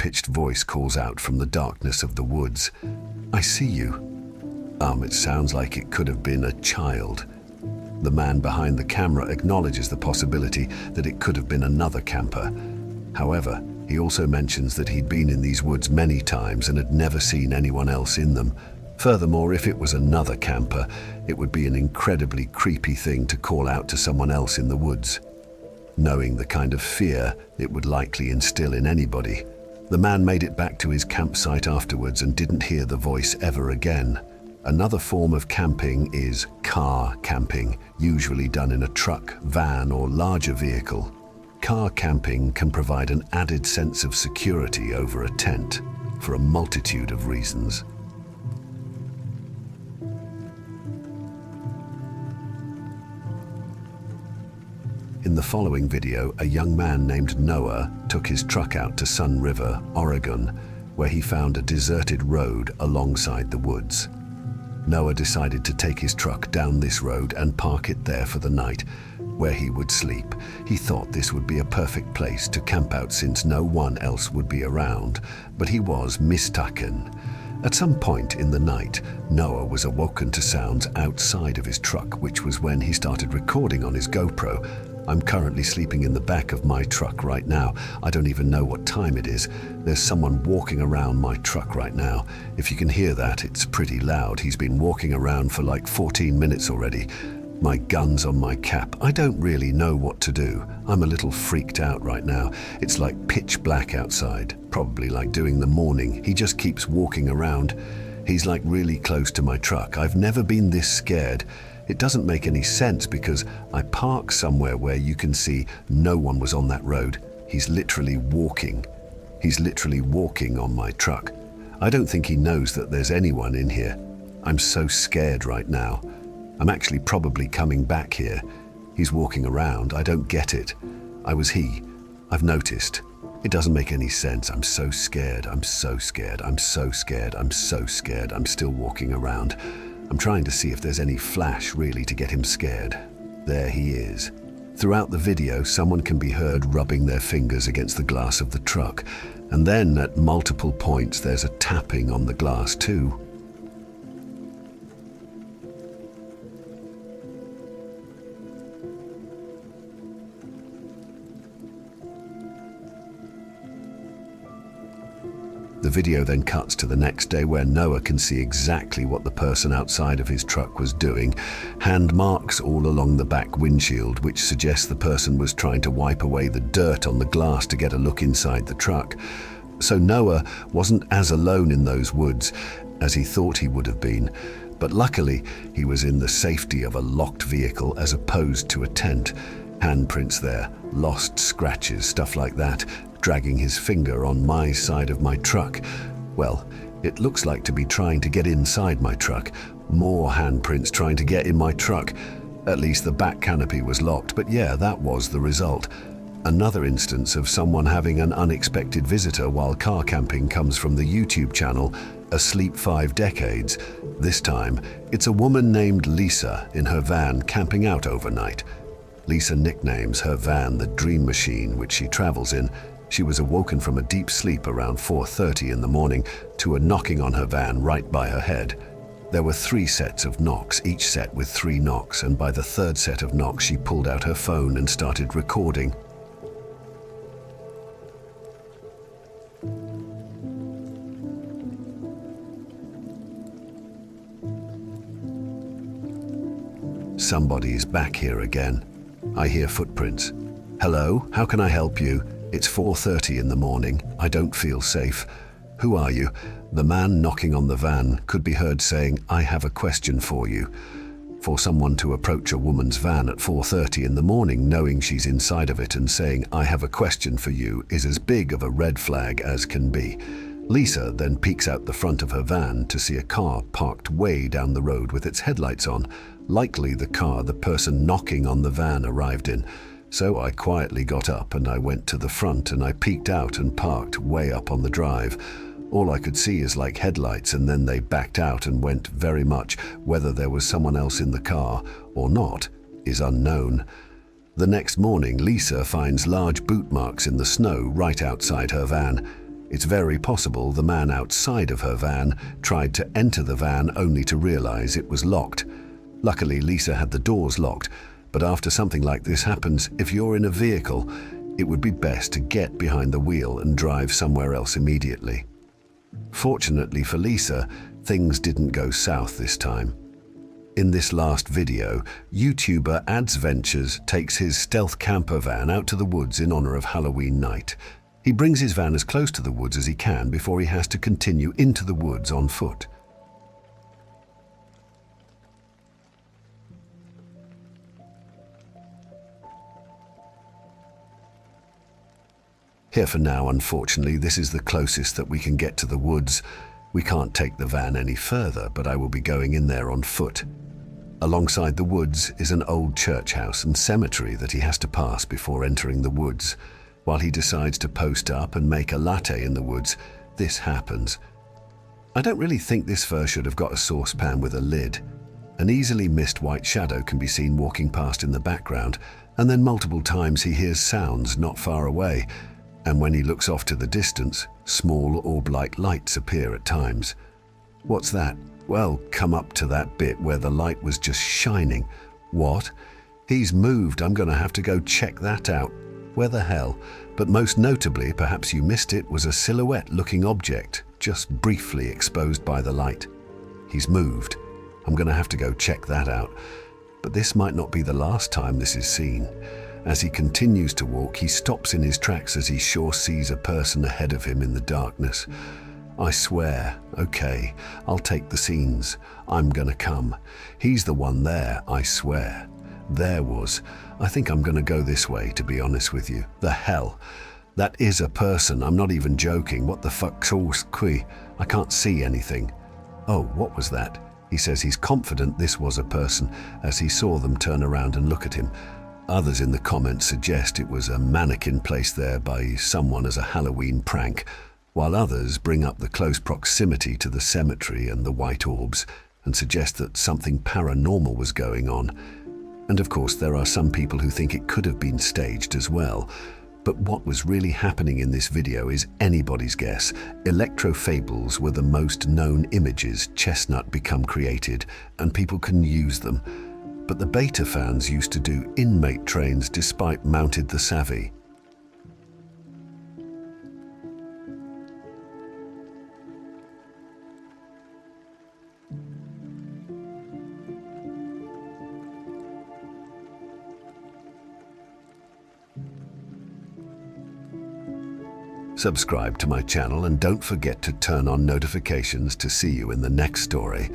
high-pitched voice calls out from the darkness of the woods. "I see you." It sounds like it could have been a child. The man behind the camera acknowledges the possibility that it could have been another camper. However, he also mentions that he'd been in these woods many times and had never seen anyone else in them. Furthermore, if it was another camper, it would be an incredibly creepy thing to call out to someone else in the woods, knowing the kind of fear it would likely instill in anybody. The man made it back to his campsite afterwards and didn't hear the voice ever again. Another form of camping is car camping, usually done in a truck, van, or larger vehicle. Car camping can provide an added sense of security over a tent for a multitude of reasons. In the following video, a young man named Noah took his truck out to Sun River, Oregon, where he found a deserted road alongside the woods. Noah decided to take his truck down this road and park it there for the night, where he would sleep. He thought this would be a perfect place to camp out since no one else would be around, but he was mistaken. At some point in the night, Noah was awoken to sounds outside of his truck, which was when he started recording on his GoPro. "I'm currently sleeping in the back of my truck right now. I don't even know what time it is. There's someone walking around my truck right now. If you can hear that, it's pretty loud. He's been walking around for like 14 minutes already. My gun's on my cap. I don't really know what to do. I'm a little freaked out right now. It's like pitch black outside, probably like doing the morning. He just keeps walking around. He's like really close to my truck. I've never been this scared. It doesn't make any sense because I park somewhere where you can see no one was on that road. He's literally walking. He's literally walking on my truck. I don't think he knows that there's anyone in here. I'm so scared right now. I'm actually probably coming back here. He's walking around. I don't get it. I was he. I've noticed. It doesn't make any sense. I'm so scared. I'm so scared. I'm so scared. I'm so scared. I'm still walking around. I'm trying to see if there's any flash really to get him scared. There he is. Throughout the video, someone can be heard rubbing their fingers against the glass of the truck. And then at multiple points, there's a tapping on the glass too. The video then cuts to the next day where Noah can see exactly what the person outside of his truck was doing. Hand marks all along the back windshield, which suggests the person was trying to wipe away the dirt on the glass to get a look inside the truck. So Noah wasn't as alone in those woods as he thought he would have been. But luckily, he was in the safety of a locked vehicle as opposed to a tent. Handprints there, lost scratches, stuff like that. Dragging his finger on my side of my truck. Well, it looks like to be trying to get inside my truck. More handprints trying to get in my truck. At least the back canopy was locked, but yeah, that was the result. Another instance of someone having an unexpected visitor while car camping comes from the YouTube channel Asleep 5 Decades. This time, it's a woman named Lisa in her van camping out overnight. Lisa nicknames her van the Dream Machine, which she travels in. She was awoken from a deep sleep around 4:30 in the morning to a knocking on her van right by her head. There were 3 sets of knocks, each set with 3 knocks, and by the 3rd set of knocks she pulled out her phone and started recording. Somebody's back here again. I hear footprints. Hello, how can I help you? It's 4:30 in the morning. I don't feel safe. Who are you? The man knocking on the van could be heard saying, "I have a question for you." For someone to approach a woman's van at 4:30 in the morning, knowing she's inside of it and saying, "I have a question for you," is as big of a red flag as can be. Lisa then peeks out the front of her van to see a car parked way down the road with its headlights on, likely the car the person knocking on the van arrived in. So I quietly got up and I went to the front and I peeked out and parked way up on the drive. All I could see is like headlights, and then they backed out and went very much. Whether there was someone else in the car or not is unknown. The next morning, Lisa finds large boot marks in the snow right outside her van. It's very possible the man outside of her van tried to enter the van only to realize it was locked. Luckily, Lisa had the doors locked, but after something like this happens, if you're in a vehicle, it would be best to get behind the wheel and drive somewhere else immediately. Fortunately for Lisa, things didn't go south this time. In this last video, YouTuber Adventures takes his stealth camper van out to the woods in honor of Halloween night. He brings his van as close to the woods as he can before he has to continue into the woods on foot. Here for now, unfortunately, this is the closest that we can get to the woods. We can't take the van any further, but I will be going in there on foot. Alongside the woods is an old church house and cemetery that he has to pass before entering the woods. While he decides to post up and make a latte in the woods, this happens. I don't really think this fur should have got a saucepan with a lid. An easily missed white shadow can be seen walking past in the background, and then multiple times he hears sounds not far away, and when he looks off to the distance, small orb-like lights appear at times. What's that? Well, come up to that bit where the light was just shining. What? He's moved. I'm gonna have to go check that out. Where the hell? But most notably, perhaps you missed it, was a silhouette-looking object, just briefly exposed by the light. He's moved. I'm gonna have to go check that out. But this might not be the last time this is seen. As he continues to walk, he stops in his tracks as he sure sees a person ahead of him in the darkness. I swear, okay, I'll take the scenes. I'm gonna come. He's the one there, I swear. There was. I think I'm gonna go this way, to be honest with you. The hell? That is a person, I'm not even joking. What the fuck's all qui? I can't see anything. Oh, what was that? He says he's confident this was a person as he saw them turn around and look at him. Others in the comments suggest it was a mannequin placed there by someone as a Halloween prank, while others bring up the close proximity to the cemetery and the white orbs and suggest that something paranormal was going on. And of course, there are some people who think it could have been staged as well. But what was really happening in this video is anybody's guess. Electrofables were the most known images Chestnut become created, and people can use them. But the beta fans used to do inmate trains despite Mounted the Savvy. Subscribe to my channel and don't forget to turn on notifications to see you in the next story.